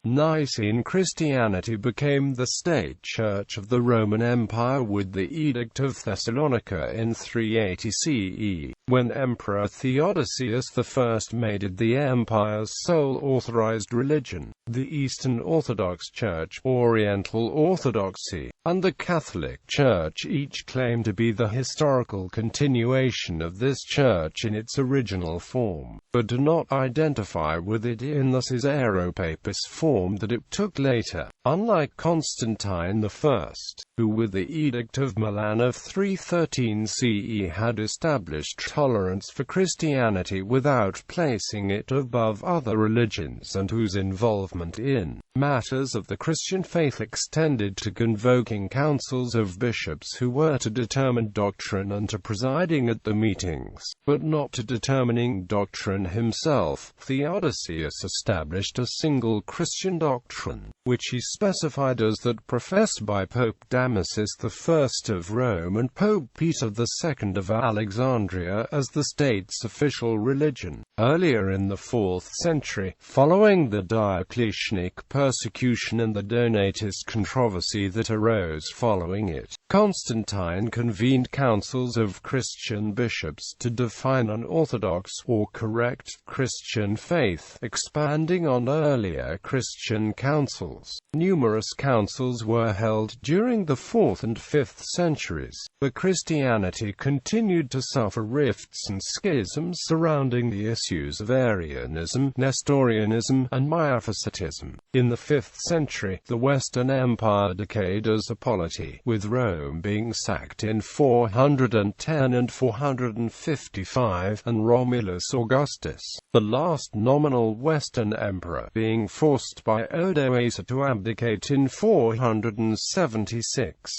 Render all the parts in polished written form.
Nicene Christianity became the state church of the Roman Empire with the Edict of Thessalonica in 380 CE, when Emperor Theodosius I made it the empire's sole authorized religion. The Eastern Orthodox Church, Oriental Orthodoxy, and the Catholic Church each claim to be the historical continuation of this church in its original form, but do not identify with it in the Caesaropapist form that it took later. Unlike Constantine I, who with the Edict of Milan of 313 CE had established tolerance for Christianity without placing it above other religions, and whose involvement in matters of the Christian faith extended to convoking councils of bishops who were to determine doctrine and to presiding at the meetings, but not to determining doctrine himself, Theodosius established a single Christian doctrine, which he specified as that professed by Pope Damasus I of Rome and Pope Peter II of Alexandria as the state's official religion. Earlier in the 4th century, following the Diocletianic persecution and the Donatist controversy that arose following it, Constantine convened councils of Christian bishops to define an orthodox or correct Christian faith, expanding on earlier Christian councils. Numerous councils were held during the 4th and 5th centuries, but Christianity continued to suffer rifts and schisms surrounding the issues of Arianism, Nestorianism, and Miaphysitism. In the 5th century, the Western Empire decayed as a polity, with Rome being sacked in 410 and 455, and Romulus Augustus, the last nominal Western emperor, being forced by Odoacer to abdicate in 476.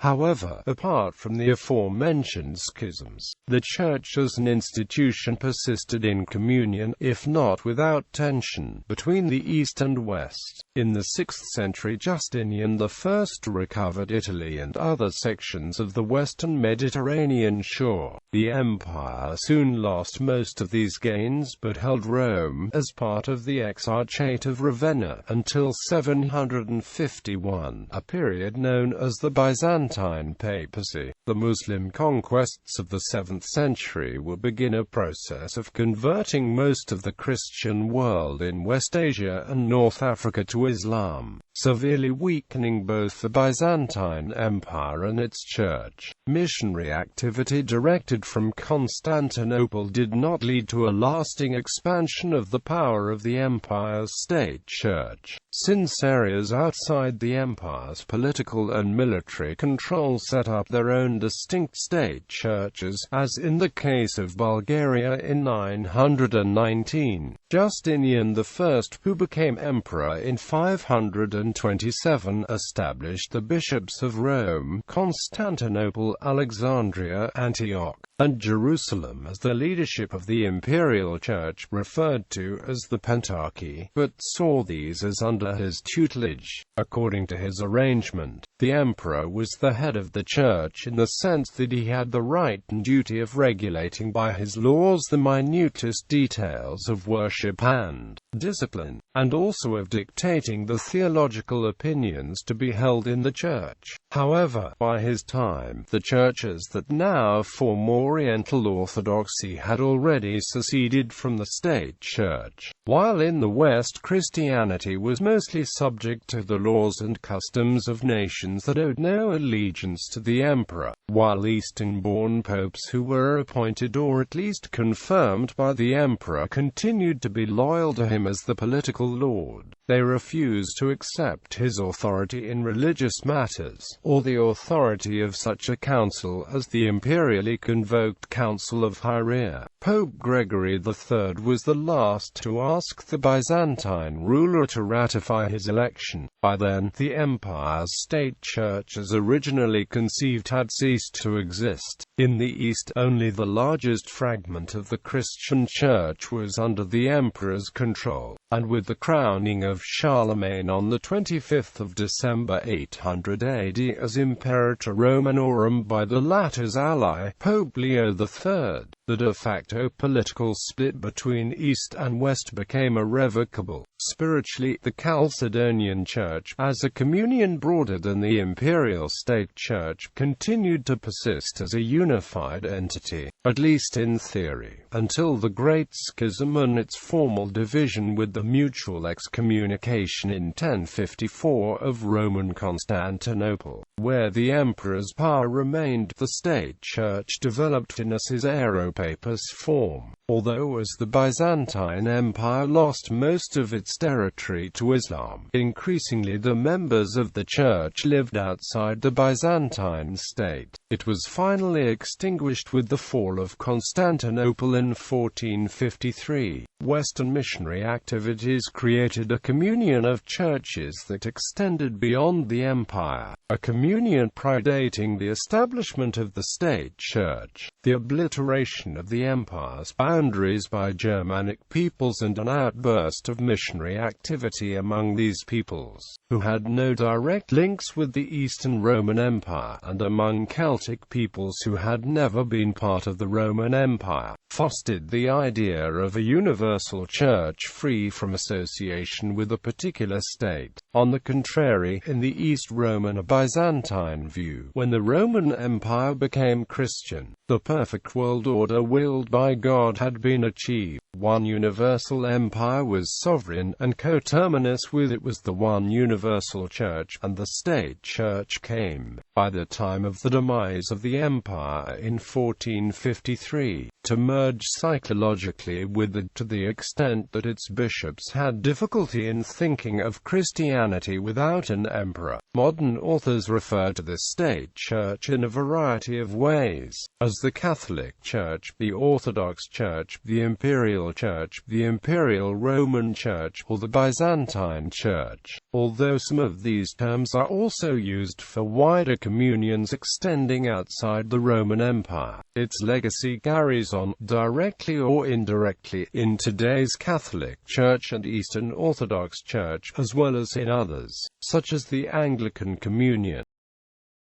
However, apart from the aforementioned schisms, the Church as an institution persisted in communion, if not without tension, between the East and West. In the 6th century, Justinian I recovered Italy and other sections of the western Mediterranean shore. The empire soon lost most of these gains, but held Rome as part of the Exarchate of Ravenna until 751, a period known as the Byzantine Papacy. The Muslim conquests of the 7th century would begin a process of converting most of the Christian world in West Asia and North Africa to Islam, severely weakening both the Byzantine Empire and its church. Missionary activity directed from Constantinople did not lead to a lasting expansion of the power of the empire's state church, since areas outside the empire's political and military control set up their own distinct state churches, as in the case of Bulgaria in 919. Justinian I, who became emperor in 527, established the bishops of Rome, Constantinople, Alexandria, Antioch, and Jerusalem as the leadership of the imperial church, referred to as the Pentarchy, but saw these as under his tutelage. According to his arrangement, the emperor was the head of the church in the sense that he had the right and duty of regulating by his laws the minutest details of worship and discipline, and also of dictating the theological opinions to be held in the church. However, by his time, the churches that now form Oriental Orthodoxy had already seceded from the state church, while in the West Christianity was mostly subject to the laws and customs of nations that owed no allegiance to the emperor, while Eastern-born popes who were appointed or at least confirmed by the emperor continued to be loyal to him as the political lord. They refused to accept his authority in religious matters, or the authority of such a council as the imperially convoked Council of Hieria. Pope Gregory III was the last to ask the Byzantine ruler to ratify his election. By then, the empire's state church as originally conceived had ceased to exist. In the East, only the largest fragment of the Christian church was under the emperor's control, and with the crowning of Charlemagne on the 25th of December 800 AD as Imperator Romanorum by the latter's ally, Pope Leo III, the de facto political split between East and West became irrevocable. Spiritually, the Chalcedonian Church, as a communion broader than the imperial state church, continued to persist as a unified entity, at least in theory, until the Great Schism and its formal division with the mutual excommunication in 1054 of Roman Constantinople, where the emperor's power remained. The state church developed in a Caesaropapus form, although as the Byzantine Empire lost most of its territory to Islam, increasingly the members of the church lived outside the Byzantine state. It was finally extinguished with the fall of Constantinople in 1453. Western missionary activities created a communion of churches that extended beyond the empire, a communion predating the establishment of the state church, the obliteration of the empire's boundaries by Germanic peoples, and an outburst of missionary activity among these peoples, who had no direct links with the Eastern Roman Empire, and among Celtic peoples who had never been part of the Roman Empire, fostered the idea of a universal church free from association with a particular state. On the contrary, in the East Roman or Byzantine view, when the Roman Empire became Christian, the perfect world order willed by God had been achieved. One universal empire was sovereign, and coterminous with it was the one universal church, and the state church came, by the time of the demise of the empire in 1453, to merge psychologically with it, to the extent that its bishops had difficulty in thinking of Christianity without an emperor. Modern authors refer to the state church in a variety of ways, as the Catholic Church, the Orthodox Church, the Imperial Church, the Imperial Roman Church, or the Byzantine Church, although some of these terms are also used for wider communions extending outside the Roman Empire. Its legacy carries on, directly or indirectly, in today's Catholic Church and Eastern Orthodox Church, as well as in others, such as the Anglican Communion.